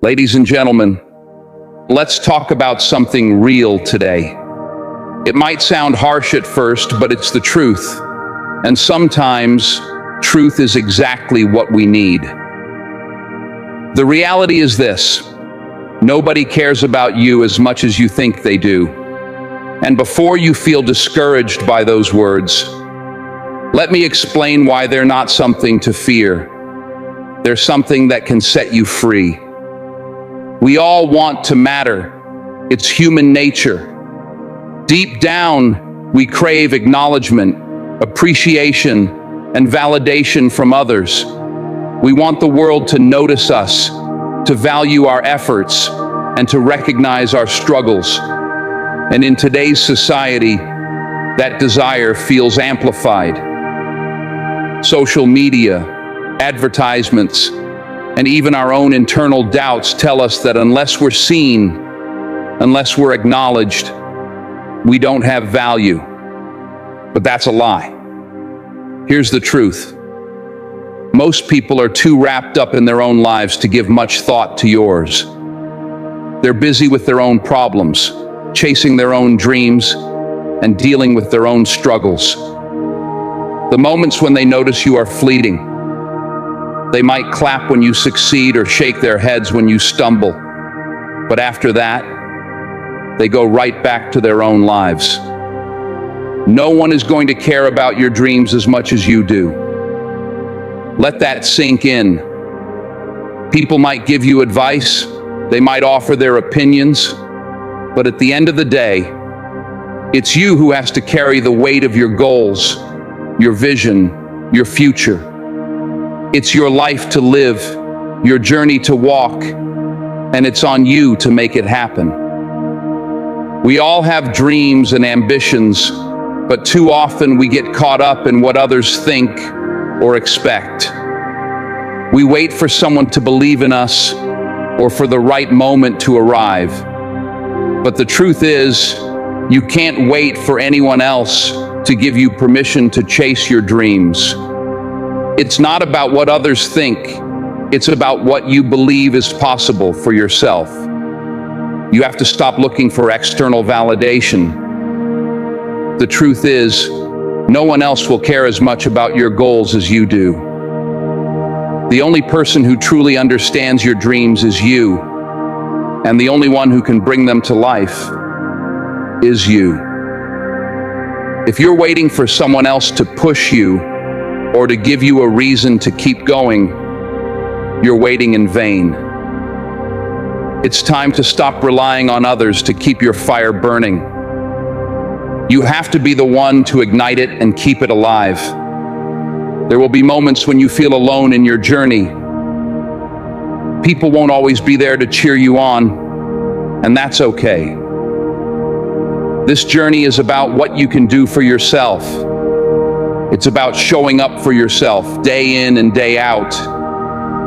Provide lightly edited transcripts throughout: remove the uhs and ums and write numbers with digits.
Ladies and gentlemen, let's talk about something real today. It might sound harsh at first, but it's the truth. And sometimes, truth is exactly what we need. The reality is this: nobody cares about you as much as you think they do. And before you feel discouraged by those words, let me explain why they're not something to fear. They're something that can set you free. We all want to matter. It's human nature. Deep down, we crave acknowledgement, appreciation, and validation from others. We want the world to notice us, to value our efforts, and to recognize our struggles. And in today's society, that desire feels amplified. Social media, advertisements, and even our own internal doubts tell us that unless we're seen, unless we're acknowledged, we don't have value. But that's a lie. Here's the truth. Most people are too wrapped up in their own lives to give much thought to yours. They're busy with their own problems, chasing their own dreams, and dealing with their own struggles. The moments when they notice you are fleeting. They might clap when you succeed or shake their heads when you stumble. But after that, they go right back to their own lives. No one is going to care about your dreams as much as you do. Let that sink in. People might give you advice, they might offer their opinions, but at the end of the day, it's you who has to carry the weight of your goals, your vision, your future. It's your life to live, your journey to walk, and it's on you to make it happen. We all have dreams and ambitions, but too often we get caught up in what others think or expect. We wait for someone to believe in us or for the right moment to arrive. But the truth is, you can't wait for anyone else to give you permission to chase your dreams. It's not about what others think. It's about what you believe is possible for yourself. You have to stop looking for external validation. The truth is, no one else will care as much about your goals as you do. The only person who truly understands your dreams is you, and the only one who can bring them to life is you. If you're waiting for someone else to push you or to give you a reason to keep going, you're waiting in vain. It's time to stop relying on others to keep your fire burning. You have to be the one to ignite it and keep it alive. There will be moments when you feel alone in your journey. People won't always be there to cheer you on, and that's okay. This journey is about what you can do for yourself. It's about showing up for yourself day in and day out,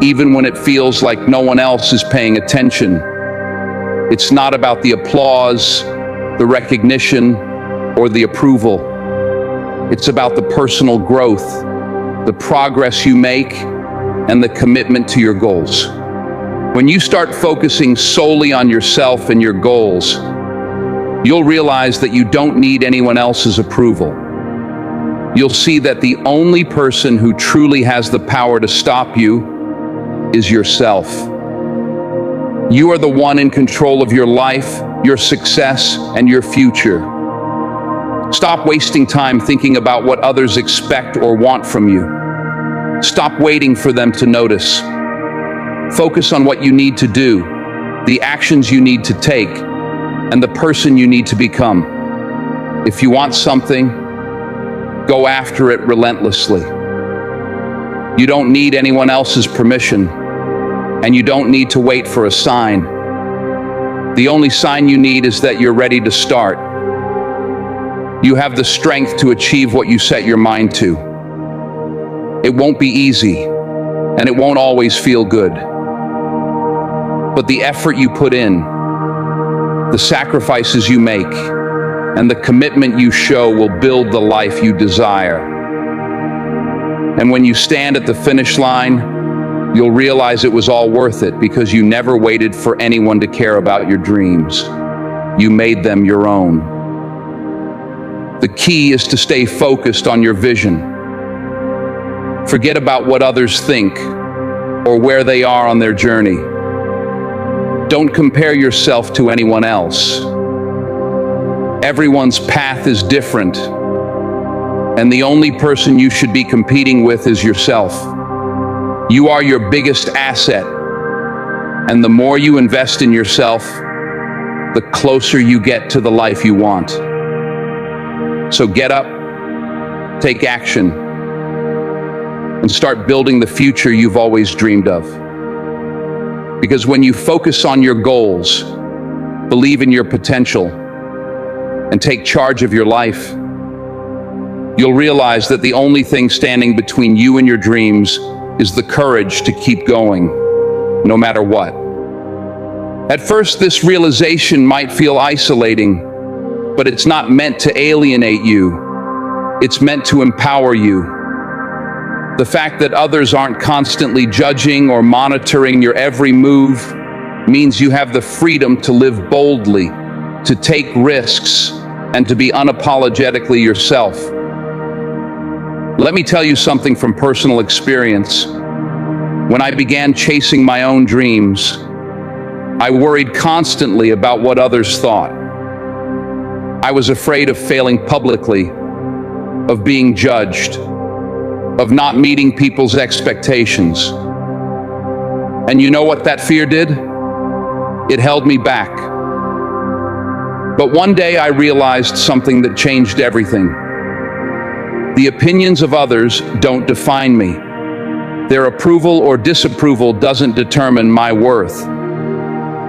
even when it feels like no one else is paying attention. It's not about the applause, the recognition, or the approval. It's about the personal growth, the progress you make, and the commitment to your goals. When you start focusing solely on yourself and your goals, you'll realize that you don't need anyone else's approval. You'll see that the only person who truly has the power to stop you is yourself. You are the one in control of your life, your success, and your future. Stop wasting time thinking about what others expect or want from you. Stop waiting for them to notice. Focus on what you need to do, the actions you need to take, and the person you need to become. If you want something, go after it relentlessly. You don't need anyone else's permission, and you don't need to wait for a sign. The only sign you need is that you're ready to start. You have the strength to achieve what you set your mind to. It won't be easy, and it won't always feel good. But the effort you put in, the sacrifices you make, and the commitment you show will build the life you desire. And when you stand at the finish line, You'll realize it was all worth it because you never waited for anyone to care about your dreams. You made them your own. The key is to stay focused on your vision. Forget about what others think or where they are on their journey. Don't compare yourself to anyone else. Everyone's path is different, and the only person you should be competing with is yourself. You are your biggest asset, and the more you invest in yourself, the closer you get to the life you want. So get up, take action, and start building the future you've always dreamed of. Because when you focus on your goals, believe in your potential, and take charge of your life, you'll realize that the only thing standing between you and your dreams is the courage to keep going, no matter what. At first, this realization might feel isolating, but it's not meant to alienate you. It's meant to empower you. The fact that others aren't constantly judging or monitoring your every move means you have the freedom to live boldly, to take risks, and to be unapologetically yourself. Let me tell you something from personal experience. When I began chasing my own dreams, I worried constantly about what others thought. I was afraid of failing publicly, of being judged, of not meeting people's expectations. And you know what that fear did? It held me back. But one day I realized something that changed everything. The opinions of others don't define me. Their approval or disapproval doesn't determine my worth.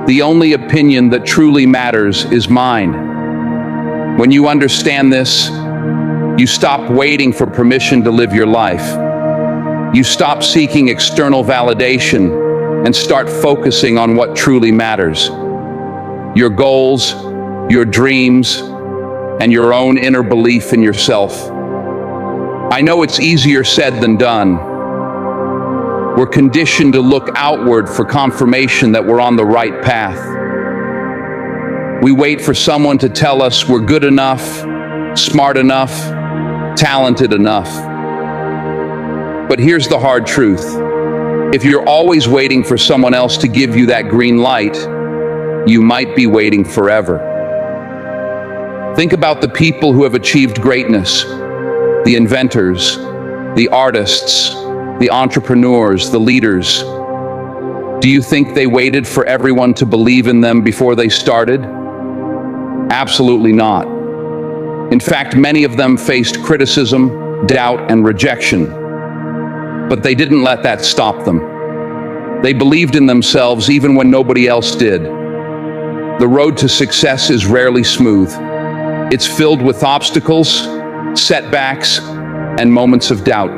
The only opinion that truly matters is mine. When you understand this, you stop waiting for permission to live your life. You stop seeking external validation and start focusing on what truly matters. Your goals, your dreams, and your own inner belief in yourself. I know it's easier said than done. We're conditioned to look outward for confirmation that we're on the right path. We wait for someone to tell us we're good enough, smart enough, talented enough. But here's the hard truth. If you're always waiting for someone else to give you that green light, you might be waiting forever. Think about the people who have achieved greatness. The inventors, the artists, the entrepreneurs, the leaders. Do you think they waited for everyone to believe in them before they started? Absolutely not. In fact, many of them faced criticism, doubt, and rejection. But they didn't let that stop them. They believed in themselves even when nobody else did. The road to success is rarely smooth. It's filled with obstacles, setbacks, and moments of doubt.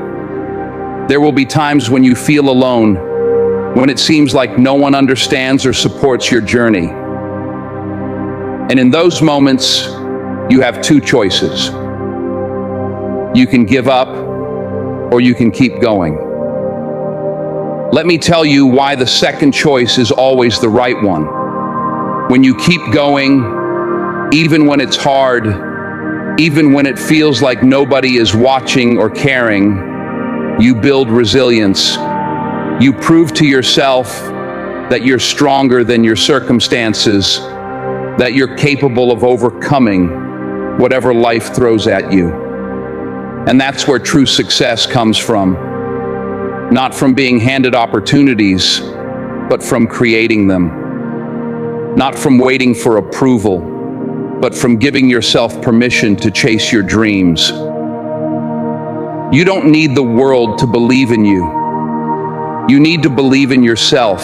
There will be times when you feel alone, when it seems like no one understands or supports your journey. And in those moments, you have two choices. You can give up, or you can keep going. Let me tell you why the second choice is always the right one. When you keep going, even when it's hard, even when it feels like nobody is watching or caring, you build resilience. You prove to yourself that you're stronger than your circumstances, that you're capable of overcoming whatever life throws at you. And that's where true success comes from. Not from being handed opportunities, but from creating them. Not from waiting for approval, but from giving yourself permission to chase your dreams. You don't need the world to believe in you. You need to believe in yourself.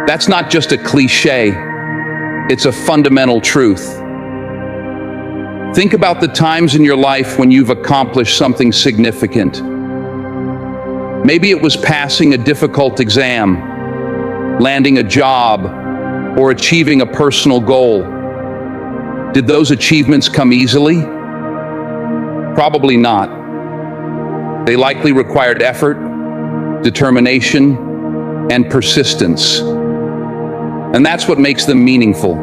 That's not just a cliche, it's a fundamental truth. Think about the times in your life when you've accomplished something significant. Maybe it was passing a difficult exam, landing a job, or achieving a personal goal. Did those achievements come easily? Probably not. They likely required effort, determination, and persistence. And that's what makes them meaningful.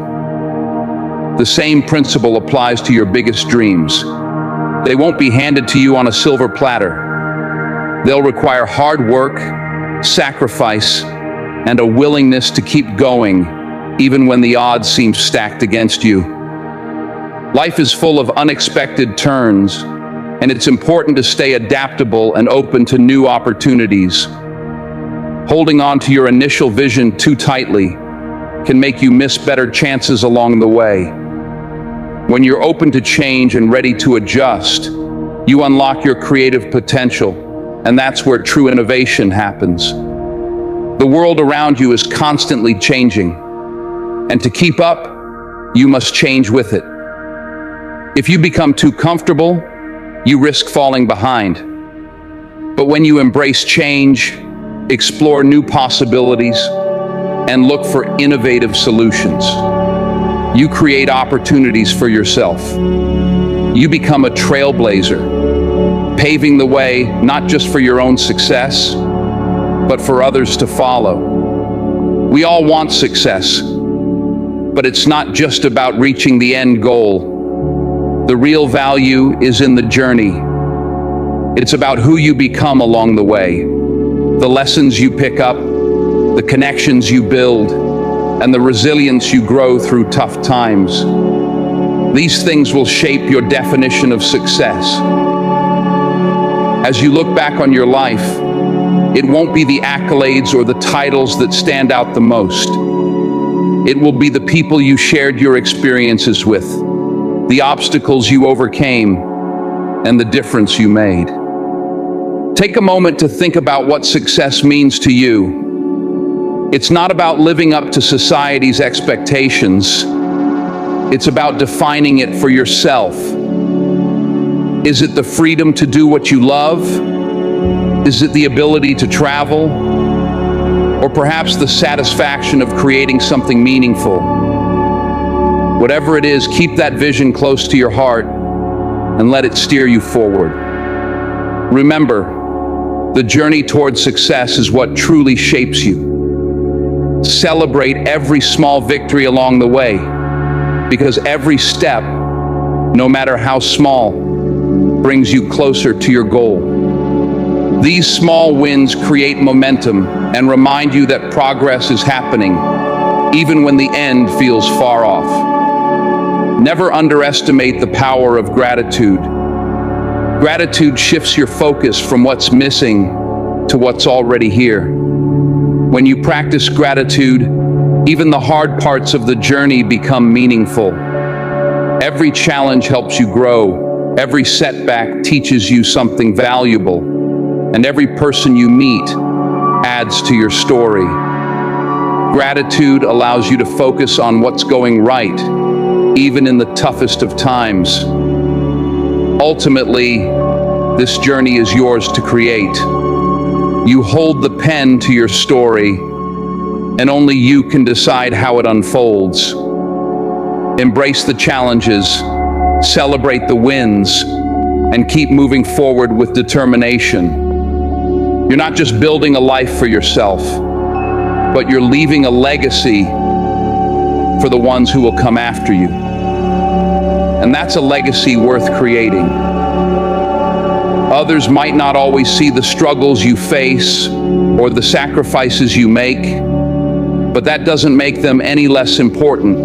The same principle applies to your biggest dreams. They won't be handed to you on a silver platter. They'll require hard work, sacrifice, and a willingness to keep going, even when the odds seem stacked against you. Life is full of unexpected turns, and it's important to stay adaptable and open to new opportunities. Holding on to your initial vision too tightly can make you miss better chances along the way. When you're open to change and ready to adjust, you unlock your creative potential, and that's where true innovation happens. The world around you is constantly changing, and to keep up, you must change with it. If you become too comfortable, you risk falling behind. But when you embrace change, explore new possibilities, and look for innovative solutions, you create opportunities for yourself. You become a trailblazer, paving the way not just for your own success, but for others to follow. We all want success, but it's not just about reaching the end goal. The real value is in the journey. It's about who you become along the way, the lessons you pick up, the connections you build, and the resilience you grow through tough times. These things will shape your definition of success. As you look back on your life, it won't be the accolades or the titles that stand out the most. It will be the people you shared your experiences with, the obstacles you overcame, and the difference you made. Take a moment to think about what success means to you. It's not about living up to society's expectations. It's about defining it for yourself. Is it the freedom to do what you love? Is it the ability to travel? Or perhaps the satisfaction of creating something meaningful? Whatever it is, keep that vision close to your heart and let it steer you forward. Remember, the journey towards success is what truly shapes you. Celebrate every small victory along the way, because every step, no matter how small, brings you closer to your goal. These small wins create momentum and remind you that progress is happening, even when the end feels far off. Never underestimate the power of gratitude. Gratitude shifts your focus from what's missing to what's already here. When you practice gratitude, even the hard parts of the journey become meaningful. Every challenge helps you grow. Every setback teaches you something valuable. And every person you meet adds to your story. Gratitude allows you to focus on what's going right, even in the toughest of times. Ultimately, this journey is yours to create. You hold the pen to your story, and only you can decide how it unfolds. Embrace the challenges, celebrate the wins, and keep moving forward with determination. You're not just building a life for yourself, but you're leaving a legacy for the ones who will come after you. And that's a legacy worth creating. Others might not always see the struggles you face or the sacrifices you make, but that doesn't make them any less important.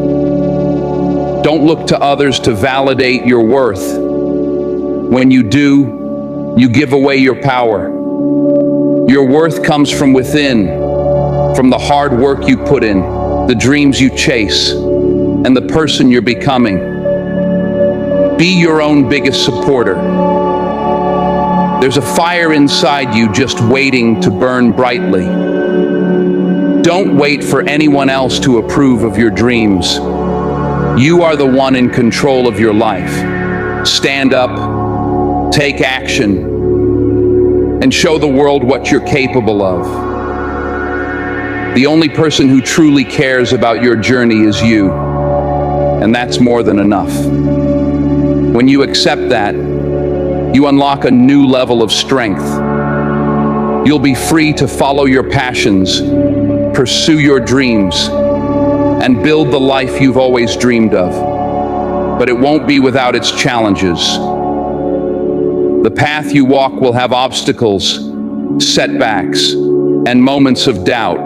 Don't look to others to validate your worth. When you do, you give away your power. Your worth comes from within, from the hard work you put in, the dreams you chase, and the person you're becoming. Be your own biggest supporter. There's a fire inside you just waiting to burn brightly. Don't wait for anyone else to approve of your dreams. You are the one in control of your life. Stand up, take action, and show the world what you're capable of. The only person who truly cares about your journey is you, and that's more than enough. When you accept that, you unlock a new level of strength. You'll be free to follow your passions, pursue your dreams, and build the life you've always dreamed of. But it won't be without its challenges. The path you walk will have obstacles, setbacks, and moments of doubt.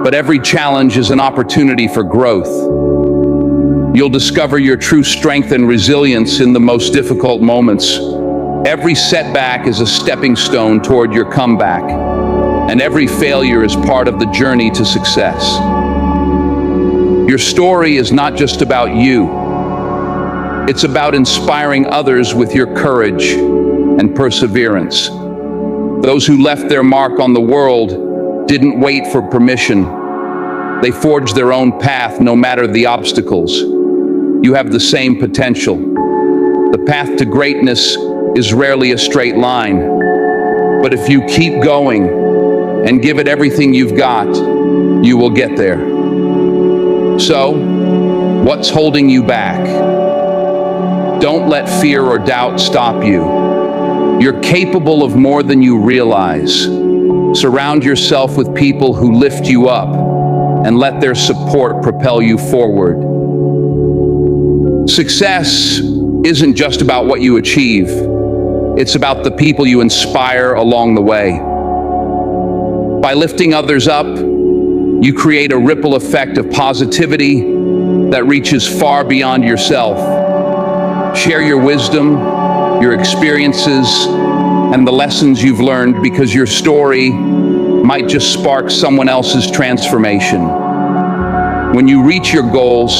But every challenge is an opportunity for growth. You'll discover your true strength and resilience in the most difficult moments. Every setback is a stepping stone toward your comeback, and every failure is part of the journey to success. Your story is not just about you. It's about inspiring others with your courage and perseverance. Those who left their mark on the world didn't wait for permission. They forged their own path no matter the obstacles. You have the same potential. The path to greatness is rarely a straight line. But if you keep going and give it everything you've got, you will get there. So, what's holding you back? Don't let fear or doubt stop you. You're capable of more than you realize. Surround yourself with people who lift you up and let their support propel you forward. Success isn't just about what you achieve. It's about the people you inspire along the way. By lifting others up, you create a ripple effect of positivity that reaches far beyond yourself. Share your wisdom, your experiences, and the lessons you've learned, because your story might just spark someone else's transformation. When you reach your goals,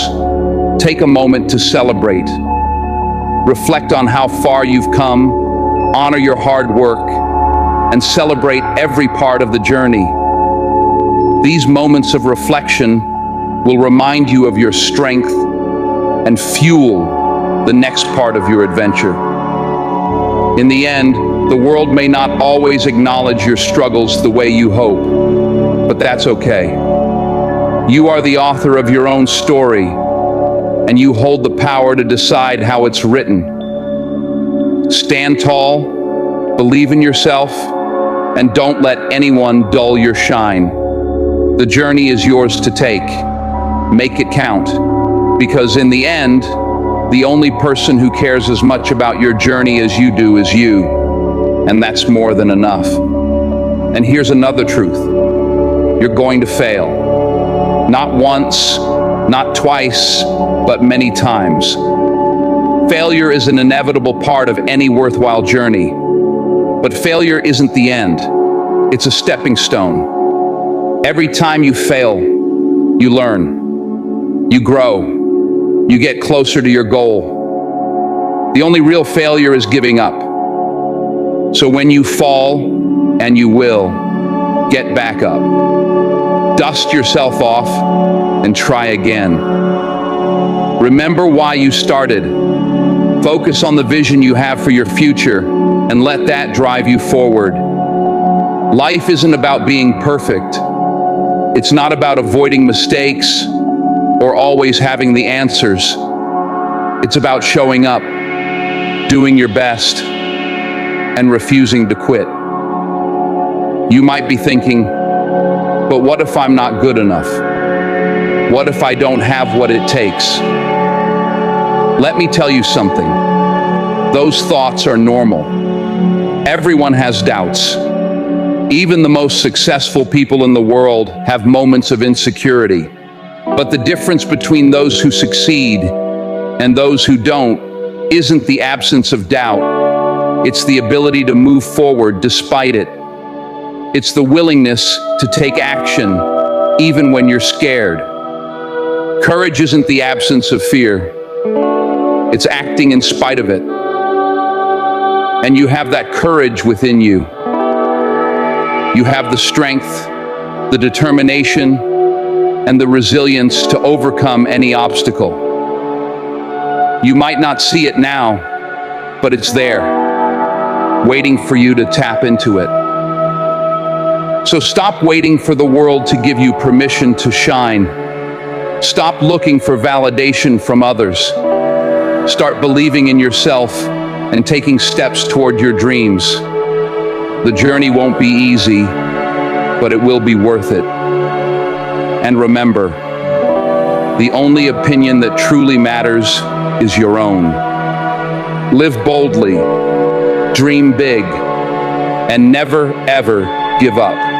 take a moment to celebrate. Reflect on how far you've come, honor your hard work, and celebrate every part of the journey. These moments of reflection will remind you of your strength and fuel the next part of your adventure. In the end, the world may not always acknowledge your struggles the way you hope, but that's okay. You are the author of your own story, and you hold the power to decide how it's written. Stand tall, believe in yourself, and don't let anyone dull your shine. The journey is yours to take. Make it count, because in the end, the only person who cares as much about your journey as you do is you, and that's more than enough. And here's another truth. You're going to fail. Not once, not twice, but many times. Failure is an inevitable part of any worthwhile journey. But failure isn't the end. It's a stepping stone. Every time you fail, you learn, you grow, you get closer to your goal. The only real failure is giving up. So when you fall, and you will, get back up. Dust yourself off and try again. Remember why you started. Focus on the vision you have for your future and let that drive you forward. Life isn't about being perfect. It's not about avoiding mistakes or always having the answers. It's about showing up, doing your best, and refusing to quit. You might be thinking, but what if I'm not good enough? What if I don't have what it takes? Let me tell you something. Those thoughts are normal. Everyone has doubts. Even the most successful people in the world have moments of insecurity. But the difference between those who succeed and those who don't isn't the absence of doubt. It's the ability to move forward despite it. It's the willingness to take action even when you're scared. Courage isn't the absence of fear. It's acting in spite of it. And you have that courage within you. You have the strength, the determination, and the resilience to overcome any obstacle. You might not see it now, but it's there, waiting for you to tap into it. So stop waiting for the world to give you permission to shine. Stop looking for validation from others. Start believing in yourself and taking steps toward your dreams. The journey won't be easy, but it will be worth it. And remember, the only opinion that truly matters is your own. Live boldly, dream big, and never, ever give up.